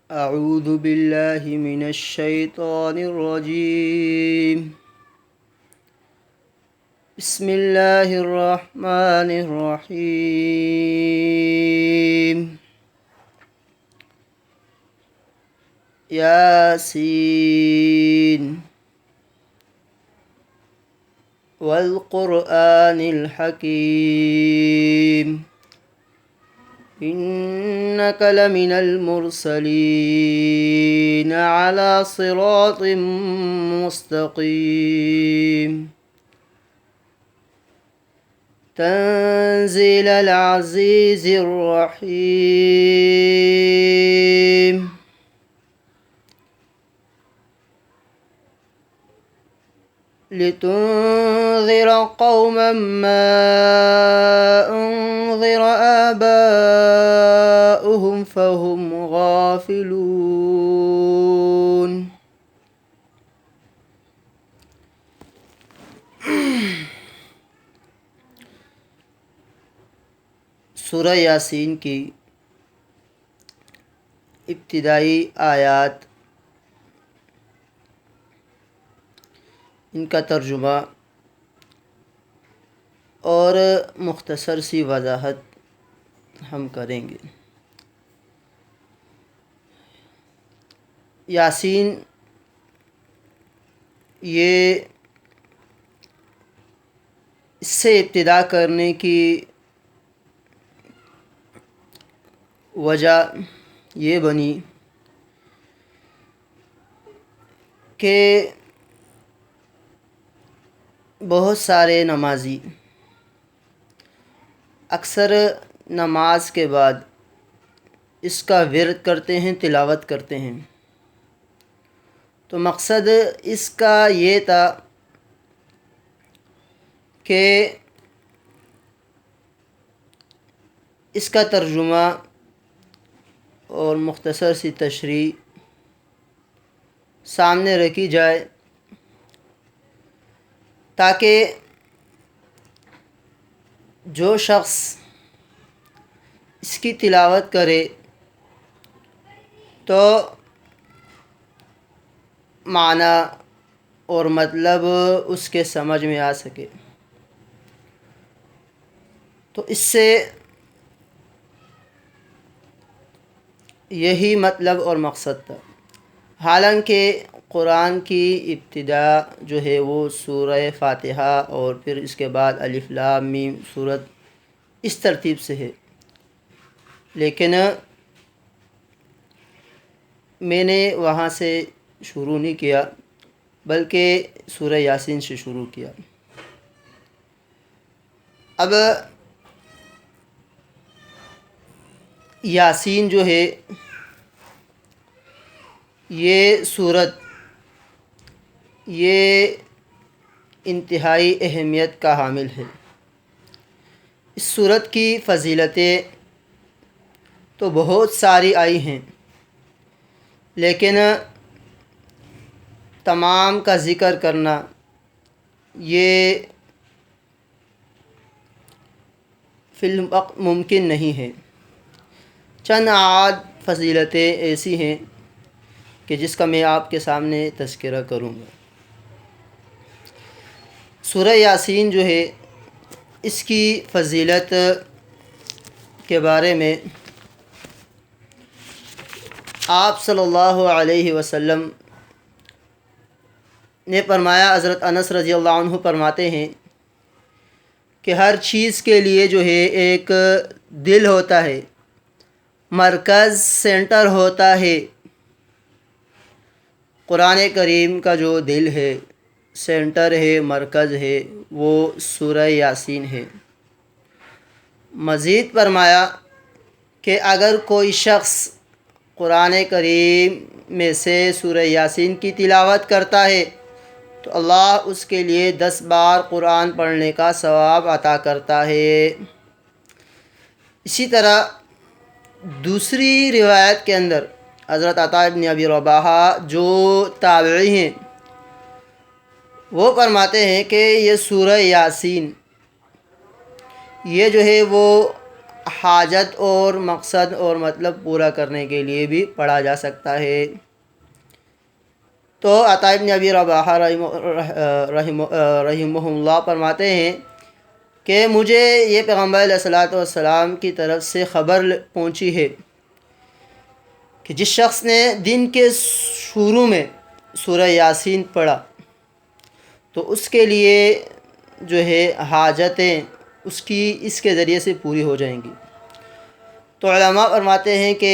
أعوذ بالله من الشيطان الرجيم. بسم الله الرحمن الرحيم. ياسين والقرآن الحكيم إنك لمن المرسلين على صراط مستقيم تنزيل العزيز الرحيم لتنذر قوما ما أنذر آباؤهم فهم غافلون. سورہ یاسین کی ابتدائی آیات، ان کا ترجمہ اور مختصر سی وضاحت ہم کریں گے۔ یاسین یہ اس سے ابتدا کرنے کی وجہ یہ بنی کہ بہت سارے نمازی اکثر نماز کے بعد اس کا ورد کرتے ہیں، تلاوت کرتے ہیں۔ تو مقصد اس کا یہ تھا کہ اس کا ترجمہ اور مختصر سی تشریح سامنے رکھی جائے تاکہ جو شخص اس کی تلاوت کرے تو معنی اور مطلب اس کے سمجھ میں آ سکے۔ تو اس سے یہی مطلب اور مقصد تھا۔ حالانکہ قرآن کی ابتدا جو ہے وہ سورہ فاتحہ اور پھر اس کے بعد الف لام میم سورت اس ترتیب سے ہے، لیکن میں نے وہاں سے شروع نہیں کیا بلکہ سورہ یاسین سے شروع کیا۔ اب یاسین جو ہے یہ سورت یہ انتہائی اہمیت کا حامل ہے۔ اس سورت کی فضیلتیں تو بہت ساری آئی ہیں، لیکن تمام کا ذکر کرنا یہ فی الوقت ممکن نہیں ہے۔ چند عاد فضیلتیں ایسی ہیں کہ جس کا میں آپ کے سامنے تذکرہ کروں گا۔ سورہ یاسین جو ہے اس کی فضیلت کے بارے میں آپ صلی اللہ علیہ وسلم نے فرمایا، حضرت انس رضی اللہ عنہ فرماتے ہیں کہ ہر چیز کے لیے جو ہے ایک دل ہوتا ہے، مرکز سینٹر ہوتا ہے۔ قرآن کریم کا جو دل ہے، سینٹر ہے، مرکز ہے، وہ سورہ یاسین ہے۔ مزید فرمایا کہ اگر کوئی شخص قرآن کریم میں سے سورہ یاسین کی تلاوت کرتا ہے تو اللہ اس کے لیے 10 بار قرآن پڑھنے کا ثواب عطا کرتا ہے۔ اسی طرح دوسری روایت کے اندر حضرت عطا بن ابی رباح جو تابعی ہیں وہ فرماتے ہیں کہ یہ سورہ یاسین یہ جو ہے وہ حاجت اور مقصد اور مطلب پورا کرنے کے لیے بھی پڑھا جا سکتا ہے۔ تو عطا ابن ابی رباح رحمہ اللہ فرماتے ہیں کہ مجھے یہ پیغمبر علیہ الصلوۃ والسلام کی طرف سے خبر پہنچی ہے کہ جس شخص نے دن کے شروع میں سورہ یاسین پڑھا تو اس کے لیے جو ہے حاجتیں اس کے ذریعے سے پوری ہو جائیں گی۔ تو علماء فرماتے ہیں کہ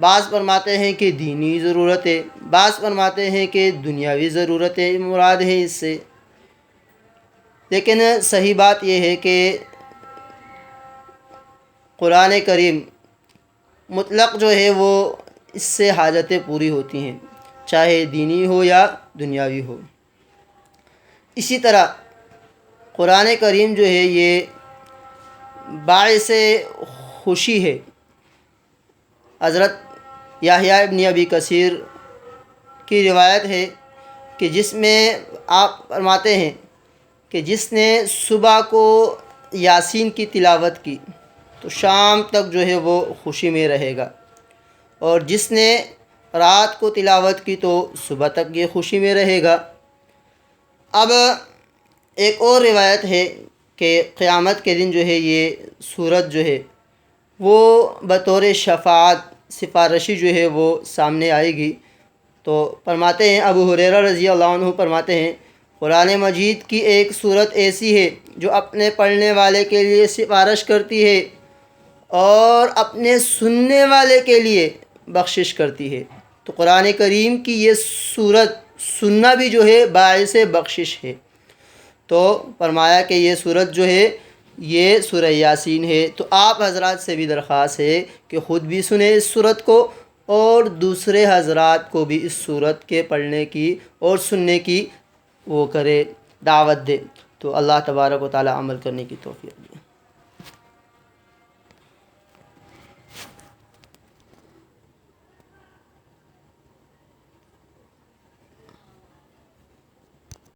بعض فرماتے ہیں کہ دینی ضرورتیں، بعض فرماتے ہیں کہ دنیاوی ضرورتیں مراد ہیں اس سے، لیکن صحیح بات یہ ہے کہ قرآن کریم مطلق جو ہے وہ اس سے حاجتیں پوری ہوتی ہیں، چاہے دینی ہو یا دنیاوی ہو۔ اسی طرح قرآن کریم جو ہے یہ باعث خوشی ہے۔ حضرت یحییٰ ابن ابی کثیر کی روایت ہے کہ جس میں آپ فرماتے ہیں کہ جس نے صبح کو یاسین کی تلاوت کی تو شام تک جو ہے وہ خوشی میں رہے گا، اور جس نے رات کو تلاوت کی تو صبح تک یہ خوشی میں رہے گا۔ اب ایک اور روایت ہے کہ قیامت کے دن جو ہے یہ سورت جو ہے وہ بطور شفاعت سفارشی جو ہے وہ سامنے آئے گی۔ تو فرماتے ہیں ابو ہریرہ رضی اللہ عنہ فرماتے ہیں قرآن مجید کی ایک سورت ایسی ہے جو اپنے پڑھنے والے کے لیے سفارش کرتی ہے اور اپنے سننے والے کے لیے بخشش کرتی ہے۔ تو قرآن کریم کی یہ سورت سننا بھی جو ہے باعث بخشش ہے۔ تو فرمایا کہ یہ سورت جو ہے یہ سورہ یاسین ہے۔ تو آپ حضرات سے بھی درخواست ہے کہ خود بھی سنیں اس سورت کو اور دوسرے حضرات کو بھی اس سورت کے پڑھنے کی اور سننے کی وہ کرے، دعوت دے۔ تو اللہ تبارک و تعالی عمل کرنے کی توفیق دے۔